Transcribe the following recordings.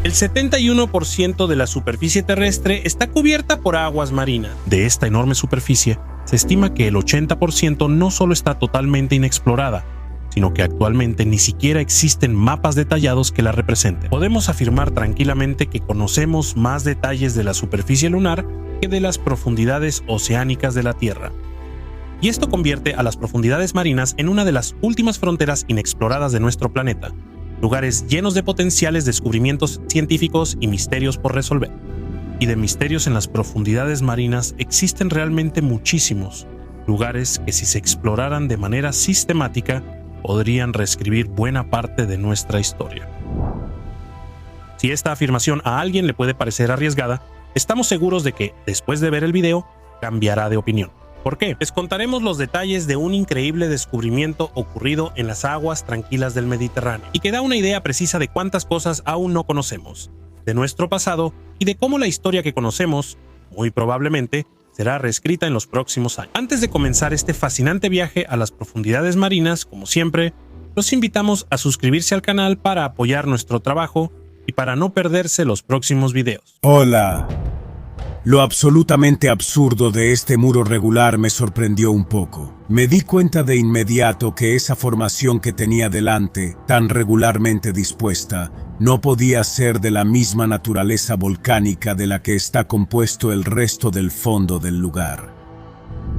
El 71% de la superficie terrestre está cubierta por aguas marinas. De esta enorme superficie, se estima que el 80% no solo está totalmente inexplorada, sino que actualmente ni siquiera existen mapas detallados que la representen. Podemos afirmar tranquilamente que conocemos más detalles de la superficie lunar que de las profundidades oceánicas de la Tierra. Y esto convierte a las profundidades marinas en una de las últimas fronteras inexploradas de nuestro planeta, lugares llenos de potenciales descubrimientos científicos y misterios por resolver. Y de misterios en las profundidades marinas existen realmente muchísimos, lugares que si se exploraran de manera sistemática podrían reescribir buena parte de nuestra historia. Si esta afirmación a alguien le puede parecer arriesgada, estamos seguros de que, después de ver el video, cambiará de opinión. ¿Por qué? Les contaremos los detalles de un increíble descubrimiento ocurrido en las aguas tranquilas del Mediterráneo y que da una idea precisa de cuántas cosas aún no conocemos, de nuestro pasado y de cómo la historia que conocemos, muy probablemente, será reescrita en los próximos años. Antes de comenzar este fascinante viaje a las profundidades marinas, como siempre, los invitamos a suscribirse al canal para apoyar nuestro trabajo y para no perderse los próximos videos. Hola. Lo absolutamente absurdo de este muro regular me sorprendió un poco. Me di cuenta de inmediato que esa formación que tenía delante, tan regularmente dispuesta, no podía ser de la misma naturaleza volcánica de la que está compuesto el resto del fondo del lugar.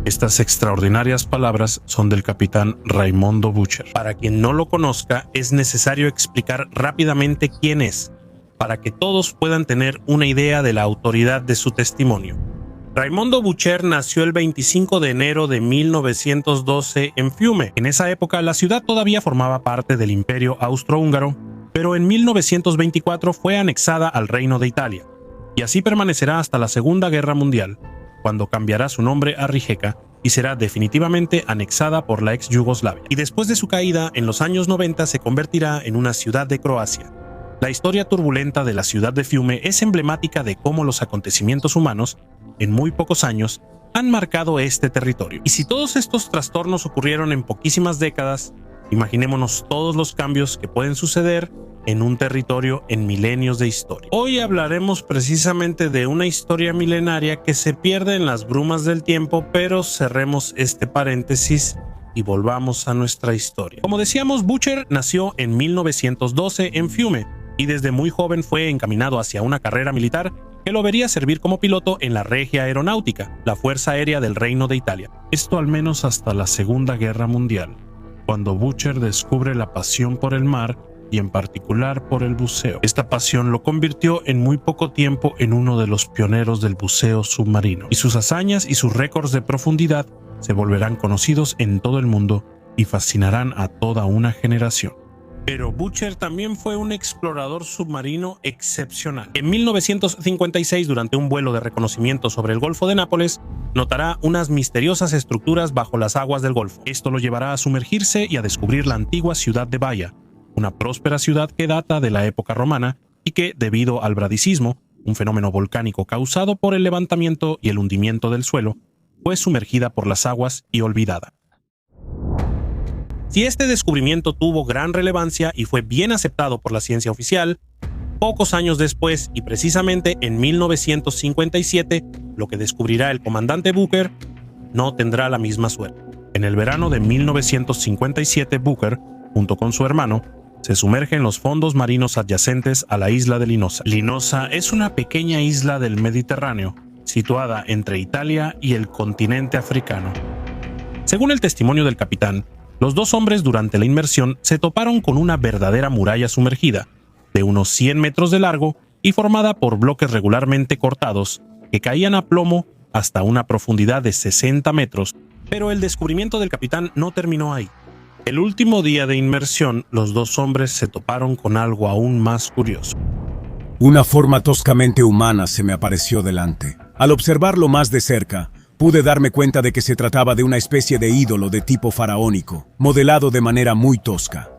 Estas extraordinarias palabras son del capitán Raymondo Bucher. Para quien no lo conozca, es necesario explicar rápidamente quién es, para que todos puedan tener una idea de la autoridad de su testimonio. Raymondo Bucher nació el 25 de enero de 1912 en Fiume. En esa época la ciudad todavía formaba parte del Imperio Austrohúngaro, pero en 1924 fue anexada al Reino de Italia, y así permanecerá hasta la Segunda Guerra Mundial, cuando cambiará su nombre a Rijeka y será definitivamente anexada por la ex Yugoslavia. Y después de su caída, en los años 90 se convertirá en una ciudad de Croacia. La historia turbulenta de la ciudad de Fiume es emblemática de cómo los acontecimientos humanos, en muy pocos años, han marcado este territorio. Y si todos estos trastornos ocurrieron en poquísimas décadas, imaginémonos todos los cambios que pueden suceder en un territorio en milenios de historia. Hoy hablaremos precisamente de una historia milenaria que se pierde en las brumas del tiempo, pero cerremos este paréntesis y volvamos a nuestra historia. Como decíamos, Bucher nació en 1912 en Fiume, y desde muy joven fue encaminado hacia una carrera militar que lo vería servir como piloto en la Regia Aeronáutica, la Fuerza Aérea del Reino de Italia. Esto al menos hasta la Segunda Guerra Mundial, cuando Bucher descubre la pasión por el mar y en particular por el buceo. Esta pasión lo convirtió en muy poco tiempo en uno de los pioneros del buceo submarino, y sus hazañas y sus récords de profundidad se volverán conocidos en todo el mundo y fascinarán a toda una generación. Pero Bucher también fue un explorador submarino excepcional. En 1956, durante un vuelo de reconocimiento sobre el Golfo de Nápoles, notará unas misteriosas estructuras bajo las aguas del Golfo. Esto lo llevará a sumergirse y a descubrir la antigua ciudad de Baia, una próspera ciudad que data de la época romana y que, debido al bradicismo, un fenómeno volcánico causado por el levantamiento y el hundimiento del suelo, fue sumergida por las aguas y olvidada. Si este descubrimiento tuvo gran relevancia y fue bien aceptado por la ciencia oficial, pocos años después, y precisamente en 1957, lo que descubrirá el comandante Bucher no tendrá la misma suerte. En el verano de 1957, Bucher, junto con su hermano, se sumerge en los fondos marinos adyacentes a la isla de Linosa. Linosa es una pequeña isla del Mediterráneo, situada entre Italia y el continente africano. Según el testimonio del capitán, los dos hombres durante la inmersión se toparon con una verdadera muralla sumergida, de unos 100 metros de largo y formada por bloques regularmente cortados que caían a plomo hasta una profundidad de 60 metros, pero el descubrimiento del capitán no terminó ahí. El último día de inmersión, los dos hombres se toparon con algo aún más curioso. Una forma toscamente humana se me apareció delante. Al observarlo más de cerca, pude darme cuenta de que se trataba de una especie de ídolo de tipo faraónico, modelado de manera muy tosca.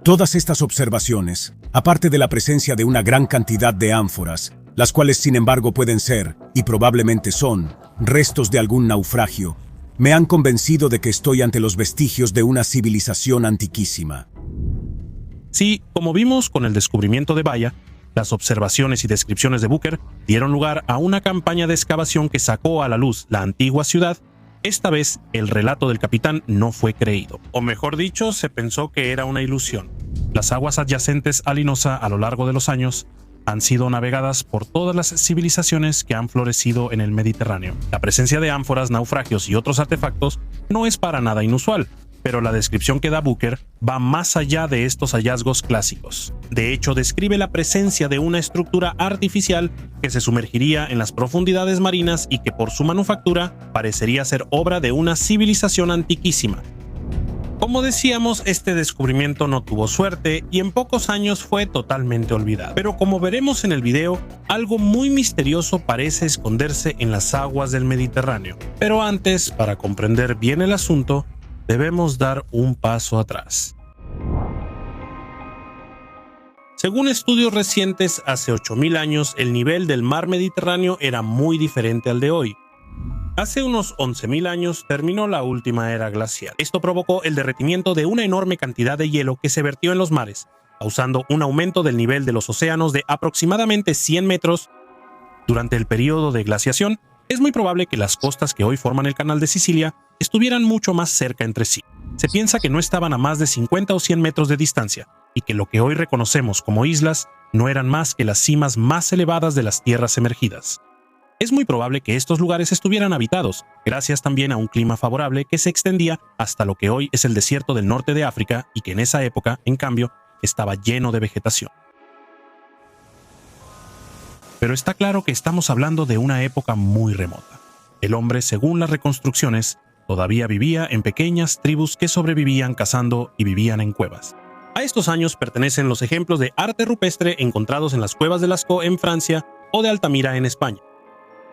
Todas estas observaciones, aparte de la presencia de una gran cantidad de ánforas, las cuales sin embargo pueden ser, y probablemente son, restos de algún naufragio, me han convencido de que estoy ante los vestigios de una civilización antiquísima. Sí, como vimos con el descubrimiento de Baia, Las observaciones y descripciones de Booker dieron lugar a una campaña de excavación que sacó a la luz la antigua ciudad. Esta vez, el relato del capitán no fue creído, o mejor dicho, se pensó que era una ilusión. Las aguas adyacentes a Linosa a lo largo de los años han sido navegadas por todas las civilizaciones que han florecido en el Mediterráneo. La presencia de ánforas, naufragios y otros artefactos no es para nada inusual, pero la descripción que da Booker va más allá de estos hallazgos clásicos. De hecho, describe la presencia de una estructura artificial que se sumergiría en las profundidades marinas y que por su manufactura parecería ser obra de una civilización antiquísima. Como decíamos, este descubrimiento no tuvo suerte y en pocos años fue totalmente olvidado. Pero como veremos en el video, algo muy misterioso parece esconderse en las aguas del Mediterráneo. Pero antes, para comprender bien el asunto, debemos dar un paso atrás. Según estudios recientes, hace 8000 años el nivel del mar Mediterráneo era muy diferente al de hoy. Hace unos 11.000 años terminó la última era glacial. Esto provocó el derretimiento de una enorme cantidad de hielo que se vertió en los mares, causando un aumento del nivel de los océanos de aproximadamente 100 metros. Durante el periodo de glaciación, es muy probable que las costas que hoy forman el Canal de Sicilia estuvieran mucho más cerca entre sí. Se piensa que no estaban a más de 50 o 100 metros de distancia, y que lo que hoy reconocemos como islas no eran más que las cimas más elevadas de las tierras emergidas. Es muy probable que estos lugares estuvieran habitados, gracias también a un clima favorable que se extendía hasta lo que hoy es el desierto del norte de África y que en esa época, en cambio, estaba lleno de vegetación. Pero está claro que estamos hablando de una época muy remota. El hombre, según las reconstrucciones, todavía vivía en pequeñas tribus que sobrevivían cazando y vivían en cuevas. A estos años pertenecen los ejemplos de arte rupestre encontrados en las cuevas de Lascaux en Francia o de Altamira en España.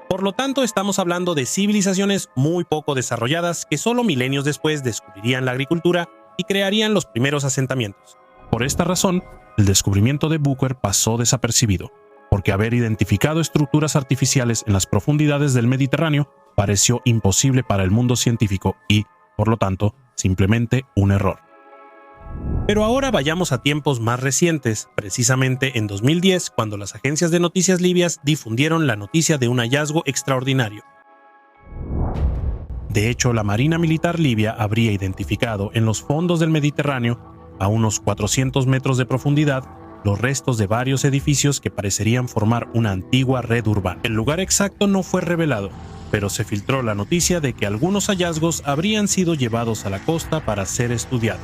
Por lo tanto, estamos hablando de civilizaciones muy poco desarrolladas que solo milenios después descubrirían la agricultura y crearían los primeros asentamientos. Por esta razón, el descubrimiento de Booker pasó desapercibido, porque haber identificado estructuras artificiales en las profundidades del Mediterráneo pareció imposible para el mundo científico y, por lo tanto, simplemente un error. Pero ahora vayamos a tiempos más recientes, precisamente en 2010, cuando las agencias de noticias libias difundieron la noticia de un hallazgo extraordinario. De hecho, la Marina Militar libia habría identificado en los fondos del Mediterráneo, a unos 400 metros de profundidad, los restos de varios edificios que parecerían formar una antigua red urbana. El lugar exacto no fue revelado, pero se filtró la noticia de que algunos hallazgos habrían sido llevados a la costa para ser estudiados.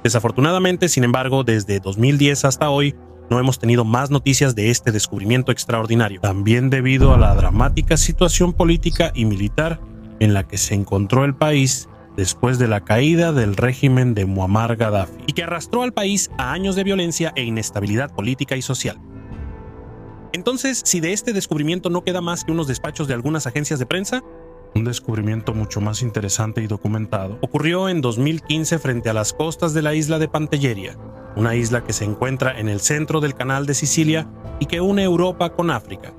Desafortunadamente, sin embargo, desde 2010 hasta hoy, no hemos tenido más noticias de este descubrimiento extraordinario, también debido a la dramática situación política y militar en la que se encontró el país después de la caída del régimen de Muammar Gaddafi, y que arrastró al país a años de violencia e inestabilidad política y social. Entonces, si de este descubrimiento no queda más que unos despachos de algunas agencias de prensa, un descubrimiento mucho más interesante y documentado ocurrió en 2015 frente a las costas de la isla de Pantelleria, una isla que se encuentra en el centro del Canal de Sicilia y que une Europa con África.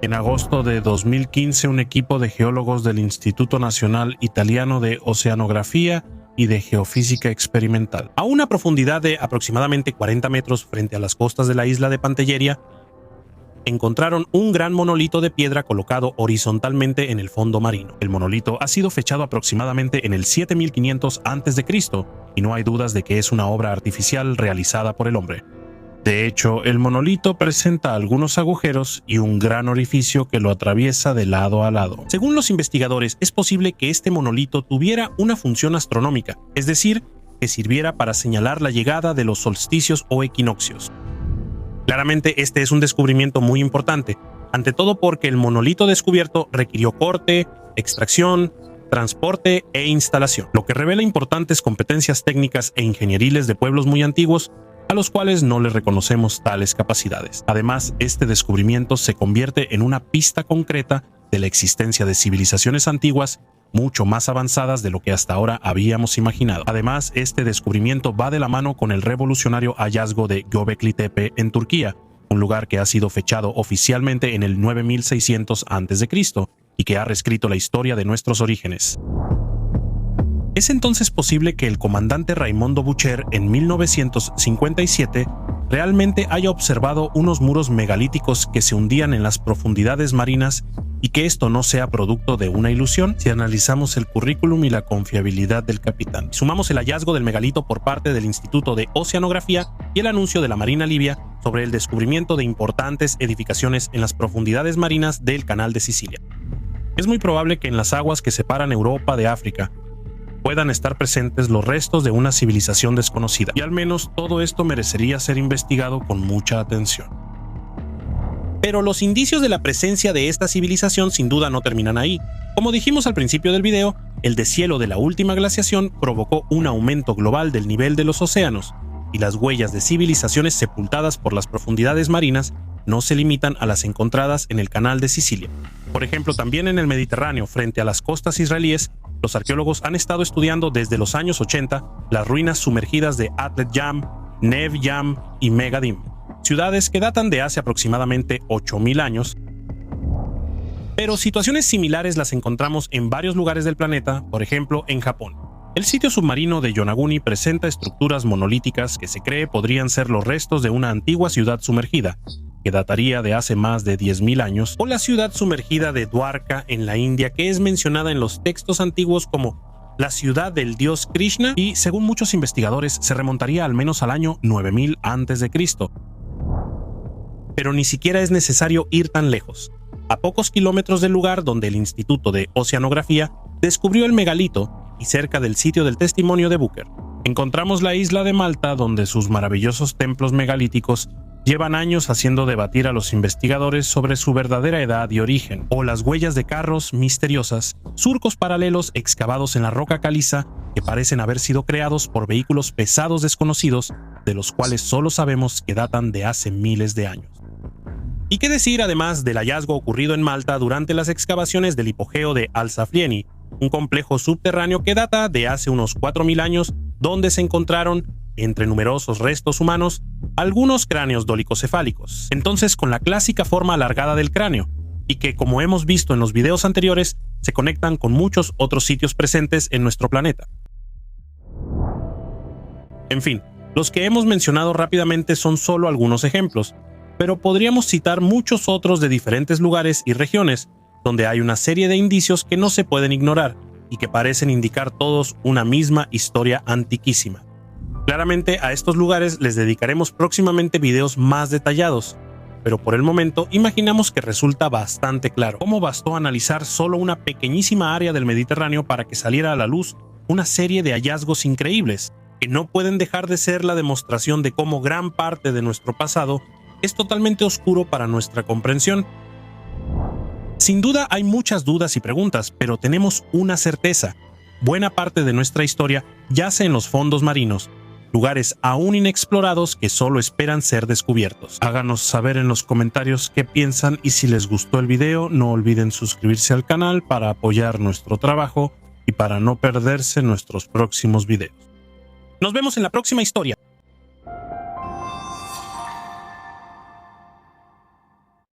En agosto de 2015, un equipo de geólogos del Instituto Nacional Italiano de Oceanografía y de Geofísica Experimental, a una profundidad de aproximadamente 40 metros frente a las costas de la isla de Pantelleria, encontraron un gran monolito de piedra colocado horizontalmente en el fondo marino. El monolito ha sido fechado aproximadamente en el 7500 a.C. y no hay dudas de que es una obra artificial realizada por el hombre. De hecho, el monolito presenta algunos agujeros y un gran orificio que lo atraviesa de lado a lado. Según los investigadores, es posible que este monolito tuviera una función astronómica, es decir, que sirviera para señalar la llegada de los solsticios o equinoccios. Claramente este es un descubrimiento muy importante, ante todo porque el monolito descubierto requirió corte, extracción, transporte e instalación, lo que revela importantes competencias técnicas e ingenieriles de pueblos muy antiguos a los cuales no les reconocemos tales capacidades. Además, este descubrimiento se convierte en una pista concreta de la existencia de civilizaciones antiguas mucho más avanzadas de lo que hasta ahora habíamos imaginado. Además, este descubrimiento va de la mano con el revolucionario hallazgo de Göbekli Tepe en Turquía, un lugar que ha sido fechado oficialmente en el 9600 a.C. y que ha reescrito la historia de nuestros orígenes. ¿Es entonces posible que el comandante Raimondo Boucher en 1957 realmente haya observado unos muros megalíticos que se hundían en las profundidades marinas y que esto no sea producto de una ilusión. Si analizamos el currículum y la confiabilidad del capitán, sumamos el hallazgo del megalito por parte del Instituto de Oceanografía y el anuncio de la Marina Libia sobre el descubrimiento de importantes edificaciones en las profundidades marinas del Canal de Sicilia, es muy probable que en las aguas que separan Europa de África puedan estar presentes los restos de una civilización desconocida, y al menos todo esto merecería ser investigado con mucha atención. Pero los indicios de la presencia de esta civilización sin duda no terminan ahí. Como dijimos al principio del video, el deshielo de la última glaciación provocó un aumento global del nivel de los océanos, y las huellas de civilizaciones sepultadas por las profundidades marinas no se limitan a las encontradas en el Canal de Sicilia. Por ejemplo, también en el Mediterráneo, frente a las costas israelíes, los arqueólogos han estado estudiando desde los años 80 las ruinas sumergidas de Atlet Yam, Nev Yam y Megadim, ciudades que datan de hace aproximadamente 8000 años. Pero situaciones similares las encontramos en varios lugares del planeta, por ejemplo en Japón. El sitio submarino de Yonaguni presenta estructuras monolíticas que se cree podrían ser los restos de una antigua ciudad sumergida, que dataría de hace más de 10.000 años, o la ciudad sumergida de Dwarka en la India, que es mencionada en los textos antiguos como la ciudad del dios Krishna y, según muchos investigadores, se remontaría al menos al año 9000 a.C. Pero ni siquiera es necesario ir tan lejos. A pocos kilómetros del lugar donde el Instituto de Oceanografía descubrió el megalito y cerca del sitio del testimonio de Booker, encontramos la isla de Malta, donde sus maravillosos templos megalíticos llevan años haciendo debatir a los investigadores sobre su verdadera edad y origen, o las huellas de carros misteriosas, surcos paralelos excavados en la roca caliza que parecen haber sido creados por vehículos pesados desconocidos, de los cuales solo sabemos que datan de hace miles de años. ¿Y qué decir además del hallazgo ocurrido en Malta durante las excavaciones del hipogeo de Al-Saflieni, un complejo subterráneo que data de hace unos 4000 años, donde se encontraron, entre numerosos restos humanos, algunos cráneos dólicocefálicos, entonces con la clásica forma alargada del cráneo, y que, como hemos visto en los videos anteriores, se conectan con muchos otros sitios presentes en nuestro planeta. En fin, los que hemos mencionado rápidamente son solo algunos ejemplos, pero podríamos citar muchos otros de diferentes lugares y regiones, donde hay una serie de indicios que no se pueden ignorar y que parecen indicar todos una misma historia antiquísima. Claramente a estos lugares les dedicaremos próximamente videos más detallados, pero por el momento imaginamos que resulta bastante claro cómo bastó analizar solo una pequeñísima área del Mediterráneo para que saliera a la luz una serie de hallazgos increíbles, que no pueden dejar de ser la demostración de cómo gran parte de nuestro pasado es totalmente oscuro para nuestra comprensión. Sin duda hay muchas dudas y preguntas, pero tenemos una certeza: buena parte de nuestra historia yace en los fondos marinos, lugares aún inexplorados que solo esperan ser descubiertos. Háganos saber en los comentarios qué piensan, y si les gustó el video no olviden suscribirse al canal para apoyar nuestro trabajo y para no perderse nuestros próximos videos. Nos vemos en la próxima historia.